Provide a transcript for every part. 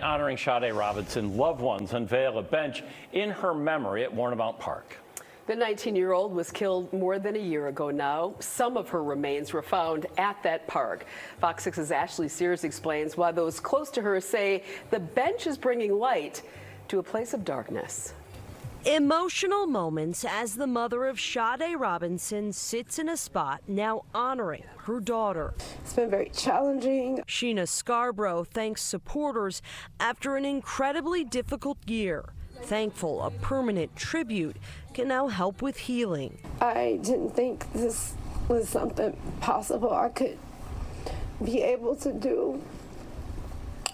Honoring Sade Robinson, loved ones unveil a bench in her memory at Warnimont Park. The 19-year-old was killed more than a year ago now. Some of her remains were found at that park. Fox 6's Ashley Sears explains why those close to her say the bench is bringing light to a place of darkness. Emotional moments as the mother of Sade Robinson sits in a spot now honoring her daughter. It's been very challenging. Sheena Scarborough thanks supporters after an incredibly difficult year. Thankful a permanent tribute can now help with healing. I didn't think this was something possible I could be able to do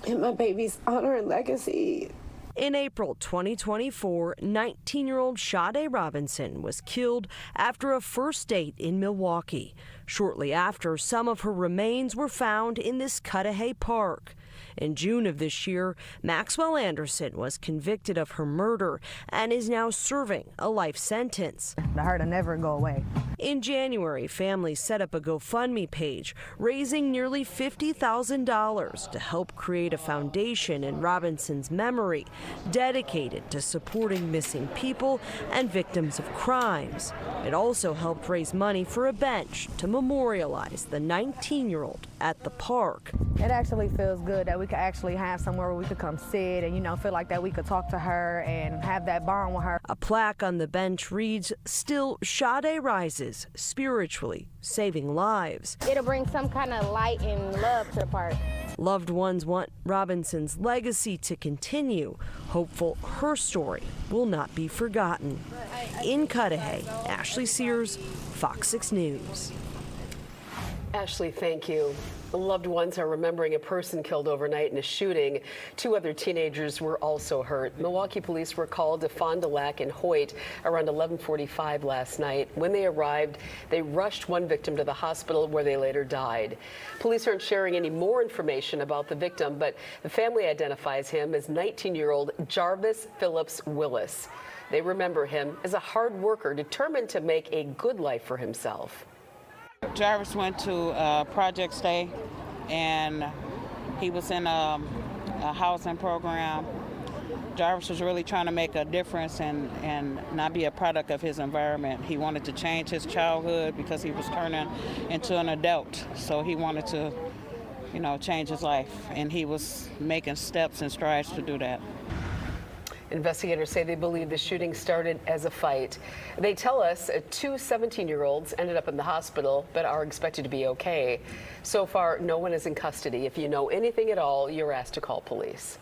in my baby's honor and legacy. In April 2024, 19-year-old Sade Robinson was killed after a first date in Milwaukee. Shortly after, some of her remains were found in this Cudahy Park. In June of this year, Maxwell Anderson was convicted of her murder and is now serving a life sentence. The hurt will never go away. In January, families set up a GoFundMe page, raising nearly $50,000 to help create a foundation in Robinson's memory, dedicated to supporting missing people and victims of crimes. It also helped raise money for a bench to memorialize the 19-year-old at the park. It actually feels good that we could actually have somewhere where we could come sit and, feel like that we could talk to her and have that bond with her. A plaque on the bench reads, "Still Sade rises, spiritually saving lives." It'll bring some kind of light and love to the park. Loved ones want Robinson's legacy to continue, hopeful her story will not be forgotten. In Cudahy, Ashley Sears, Fox 6 News. Ashley, thank you. Loved ones are remembering a person killed overnight in a shooting. 2 other teenagers were also hurt. Milwaukee police were called to Fond du Lac and Hoyt around 11:45 last night. When they arrived, they rushed one victim to the hospital where they later died. Police aren't sharing any more information about the victim, but the family identifies him as 19-year-old Jarvis Phillips Willis. They remember him as a hard worker determined to make a good life for himself. Jarvis went to Project Stay, and he was in a housing program. Jarvis was really trying to make a difference and not be a product of his environment. He wanted to change his childhood because he was turning into an adult. So he wanted to, change his life, and he was making steps and strides to do that. Investigators say they believe the shooting started as a fight. They tell us 2 17-year-olds ended up in the hospital but are expected to be okay. So far, no one is in custody. If you know anything at all, you're asked to call police.